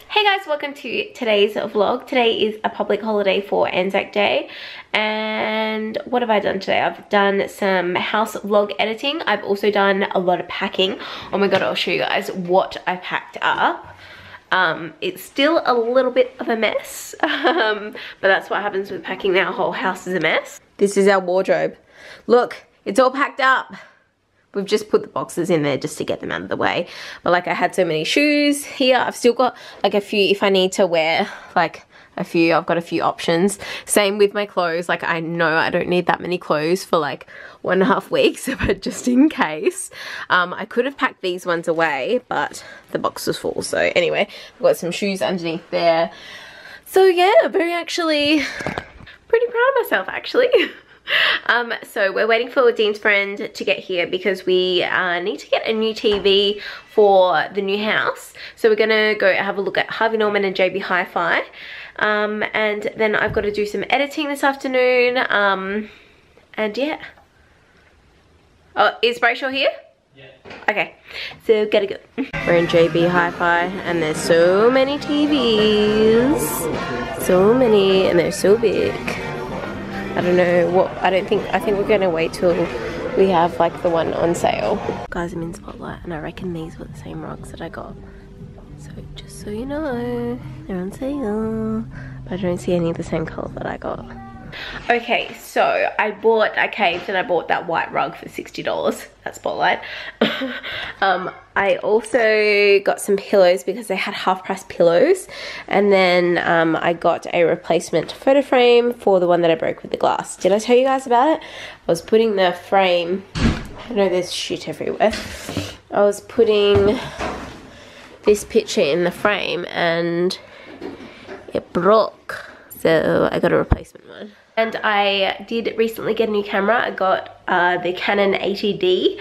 Hey guys, welcome to today's vlog. Today is a public holiday for Anzac Day, and what have I done today? I've done some house vlog editing. I've also done a lot of packing. Oh my god, I'll show you guys what I packed up. It's still a little bit of a mess, but that's what happens with packing now. Our whole house is a mess. This is our wardrobe. Look, it's all packed up. We've just put the boxes in there just to get them out of the way. But like, I had so many shoes here. I've still got like a few if I need to wear like a few. I've got a few options. Same with my clothes. Like, I know I don't need that many clothes for like 1.5 weeks, but just in case. I could have packed these ones away, but the box was full. So anyway, I've got some shoes underneath there. So yeah, pretty proud of myself actually. So we're waiting for Dean's friend to get here because we need to get a new TV for the new house. So we're gonna go have a look at Harvey Norman and JB Hi-Fi, and then I've got to do some editing this afternoon, and yeah. Oh, is Rachel here? Yeah. Okay, so gotta go. We're in JB Hi-Fi and there's so many TVs, so many, and they're so big. I don't know what, I think we're gonna wait till we have like the one on sale. Guys, I'm in Spotlight and I reckon these were the same rugs that I got. So just so you know, they're on sale. But I don't see any of the same colour that I got. Okay, so I caved and I bought that white rug for $60 at Spotlight. I also got some pillows because they had half-price pillows, and then I got a replacement photo frame for the one that I broke with the glass. Did I tell you guys about it? I was putting the frame, I know there's shit everywhere. I was putting this picture in the frame and it broke, so I got a replacement one. And I did recently get a new camera. I got the Canon 80D.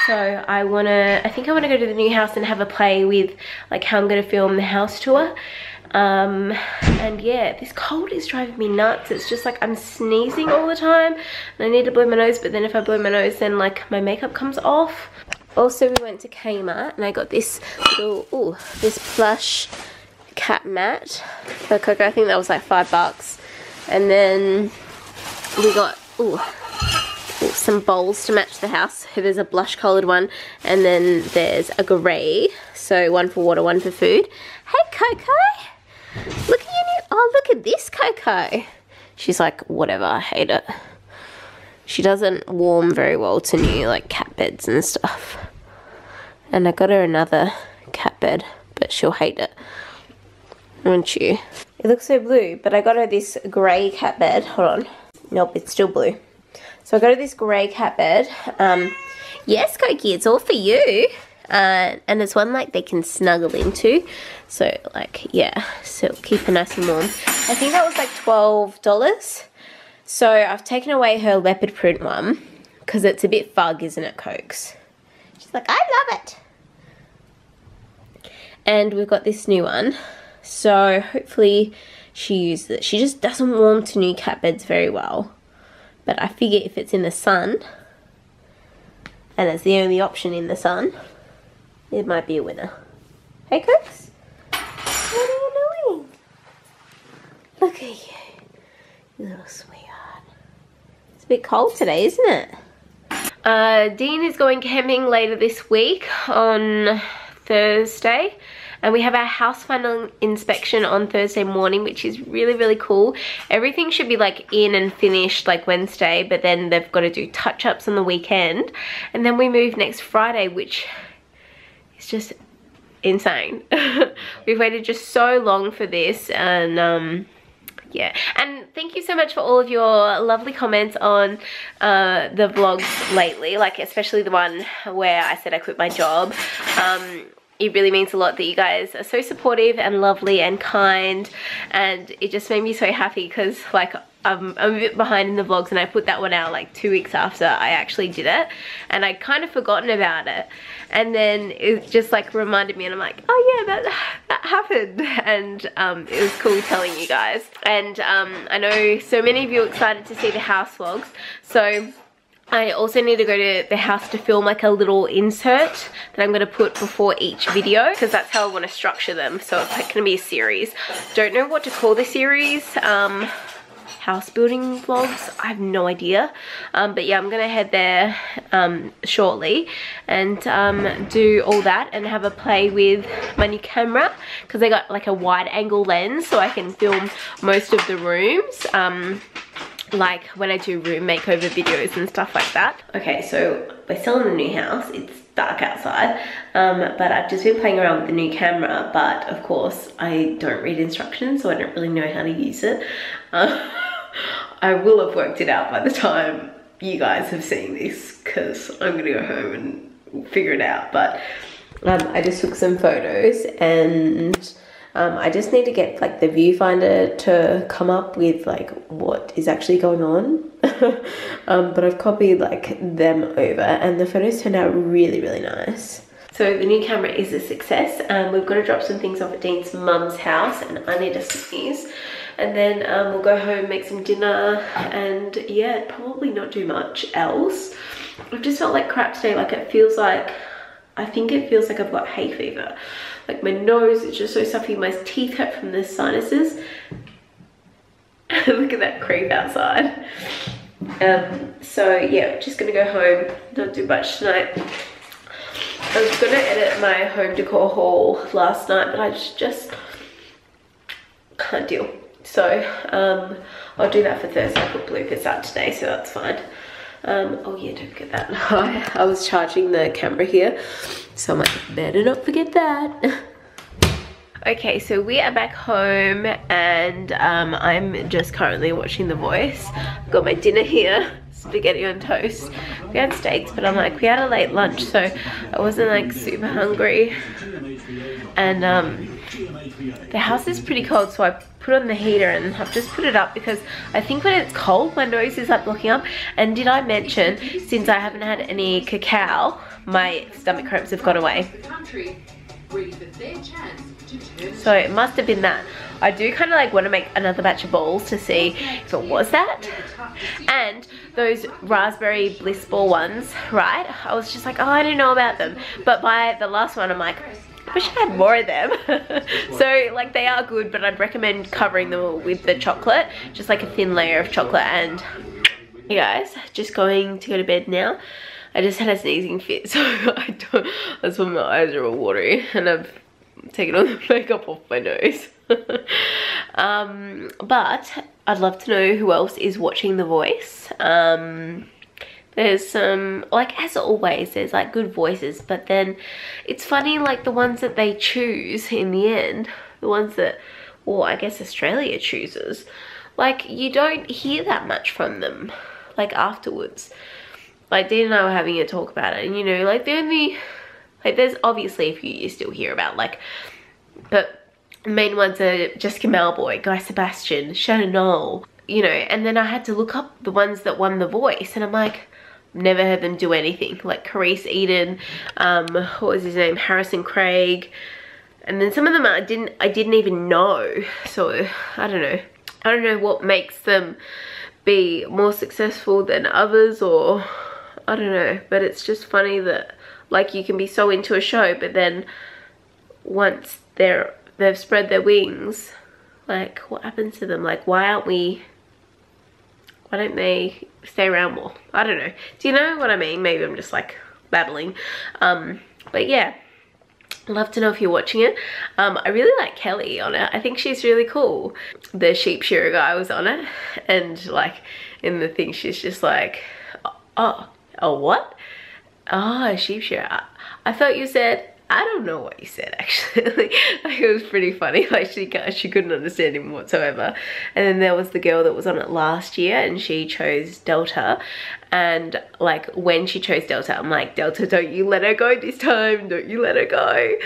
So I think I wanna go to the new house and have a play with like how I'm gonna film the house tour. And yeah, this cold is driving me nuts. It's just like I'm sneezing all the time and I need to blow my nose, but then if I blow my nose then like my makeup comes off. Also, we went to Kmart and I got this little, this plush cat mat for Coco. I think that was like $5. And then we got some bowls to match the house. So there's a blush coloured one, and then there's a grey. So one for water, one for food. Hey Coco, look at your new, oh look at this Coco. She's like, whatever, I hate it. She doesn't warm very well to new like cat beds and stuff. And I got her another cat bed, but she'll hate it, won't you? It looks so blue, but I got her this grey cat bed. Hold on. Nope, it's still blue. So I got her this grey cat bed. Yes, Cokie, it's all for you. And it's one like they can snuggle into. So like, yeah, so keep her nice and warm. I think that was like $12. So I've taken away her leopard print one because it's a bit fug, isn't it, Cokes? She's like, I love it. And we've got this new one. So hopefully she uses it. She just doesn't warm to new cat beds very well. But I figure if it's in the sun, and it's the only option in the sun, it might be a winner. Hey Cooks, what are you doing? Look at you, you little sweetheart. It's a bit cold today, isn't it? Dean is going camping later this week on Thursday. And we have our house final inspection on Thursday morning, which is really, really cool. Everything should be like in and finished like Wednesday, but then they've got to do touch-ups on the weekend. And then we move next Friday, which is just insane. We've waited just so long for this, and yeah. And thank you so much for all of your lovely comments on the vlogs lately, like especially the one where I said I quit my job. It really means a lot that you guys are so supportive and lovely and kind, and it just made me so happy because like I'm a bit behind in the vlogs, and I put that one out like 2 weeks after I actually did it, and I'd kind of forgotten about it, and then it just like reminded me, and I'm like, oh yeah, that happened. And it was cool telling you guys. And I know so many of you are excited to see the house vlogs, so I also need to go to the house to film like a little insert that I'm going to put before each video, because that's how I want to structure them. So it's like going to be a series. Don't know what to call the series. House building vlogs, I have no idea. But yeah, I'm going to head there shortly and do all that and have a play with my new camera, because I got like a wide angle lens so I can film most of the rooms. Like when I do room makeover videos and stuff like that. Okay, so we're still in the new house. It's dark outside, but I've just been playing around with the new camera, but of course I don't read instructions, so I don't really know how to use it. I will have worked it out by the time you guys have seen this, because I'm gonna go home and figure it out. But I just took some photos, and I just need to get like the viewfinder to come up with like what is actually going on. But I've copied like them over, and the photos turned out really, really nice. So the new camera is a success. We've got to drop some things off at Dean's mum's house, and I need to sneeze. And then we'll go home, make some dinner, and yeah, probably not do much else. I've just felt like crap today. Like it feels like, I think it feels like I've got hay fever. Like my nose is just so stuffy, my teeth hurt from the sinuses. Look at that creep outside. So yeah, just gonna go home, not do much tonight. I was gonna edit my home decor haul last night, but I just can't deal. So I'll do that for Thursday. I put bloopers out today, so that's fine. Oh yeah, don't forget that. I was charging the camera here, so I'm like, better not forget that. Okay, so we are back home, and I'm just currently watching The Voice. I've got my dinner here, spaghetti on toast. We had steaks, but I'm like, we had a late lunch, so I wasn't like super hungry. And the house is pretty cold, so I put on the heater, and I've just put it up because I think when it's cold, my nose is like blocking up. And did I mention, since I haven't had any cacao, my stomach cramps have gone away. So it must have been that. I do kind of like want to make another batch of balls to see if it was that. And those raspberry bliss ball ones, right? I was just like, oh, I don't know about them. But by the last one, I'm like, I wish I had more of them. So like they are good, but I'd recommend covering them with the chocolate, just like a thin layer of chocolate. And you guys, just going to go to bed now. I just had a sneezing fit, so that's why my eyes are all watery, and I've taken all the makeup off my nose. But I'd love to know who else is watching The Voice. There's some, like as always, there's like good voices, but then it's funny, like the ones that they choose in the end, the ones that, well, I guess Australia chooses, like you don't hear that much from them, like afterwards. Like Dean and I were having a talk about it, and you know, like the only, like there's obviously a few you still hear about, like, but the main ones are Jessica Malboy, Guy Sebastian, Shannon Knoll, you know. And then I had to look up the ones that won The Voice, and I'm like, never heard them do anything. Like Carice Eden, what was his name, Harrison Craig, and then some of them I didn't even know. So I don't know what makes them be more successful than others, or I don't know. But it's just funny that like you can be so into a show, but then once they've spread their wings, like what happens to them? Like why don't they stay around more? I don't know. Do you know what I mean? Maybe I'm just like babbling. But yeah, I'd love to know if you're watching it. I really like Kelly on it. I think she's really cool. The sheep shearer guy was on it, and like in the thing she's just like, oh what? Oh, sheep shearer. I thought you said, I don't know what you said actually. Like, it was pretty funny. Like she couldn't understand him whatsoever. And then there was the girl that was on it last year, and she chose Delta. And like when she chose Delta, I'm like, Delta, don't you let her go this time. Don't you let her go.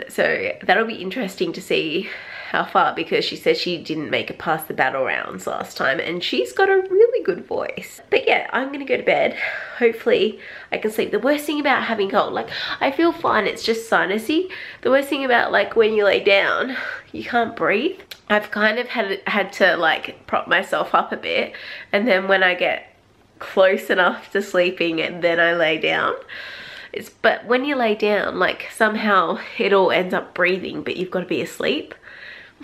So that'll be interesting to see how far, because she said she didn't make it past the battle rounds last time, and she's got a really good voice. But yeah, I'm gonna go to bed. Hopefully I can sleep. The worst thing about having cold, like I feel fine, it's just sinusy. The worst thing about like when you lay down, you can't breathe. I've kind of had to like prop myself up a bit, and then when I get close enough to sleeping and then I lay down. But when you lay down, like somehow it all ends up breathing, but you've got to be asleep.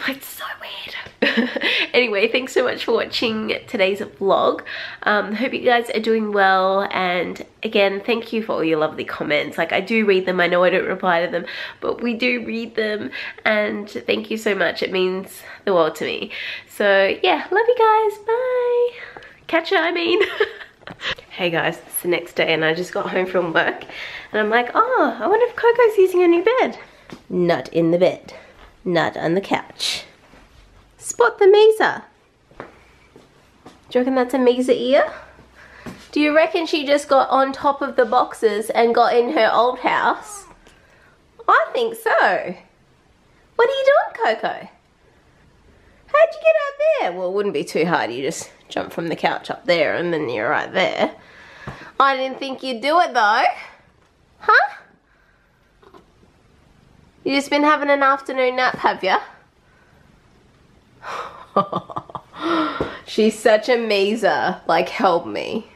It's so weird. Anyway, thanks so much for watching today's vlog. Hope you guys are doing well, and again, thank you for all your lovely comments. Like, I do read them. I know I don't reply to them, but we do read them, and thank you so much. It means the world to me. So yeah, love you guys. Bye. Catch ya, I mean. Hey guys, it's the next day and I just got home from work and I'm like, oh, I wonder if Coco's using a new bed. Not in the bed. Not on the couch. Spot the Misa. Do you reckon that's a Misa ear? Do you reckon she just got on top of the boxes and got in her old house? I think so. What are you doing, Coco? How'd you get up there? Well, it wouldn't be too hard. You just jump from the couch up there and then you're right there. I didn't think you'd do it though. Huh? You just been having an afternoon nap, have ya? She's such a Misa. Like, help me.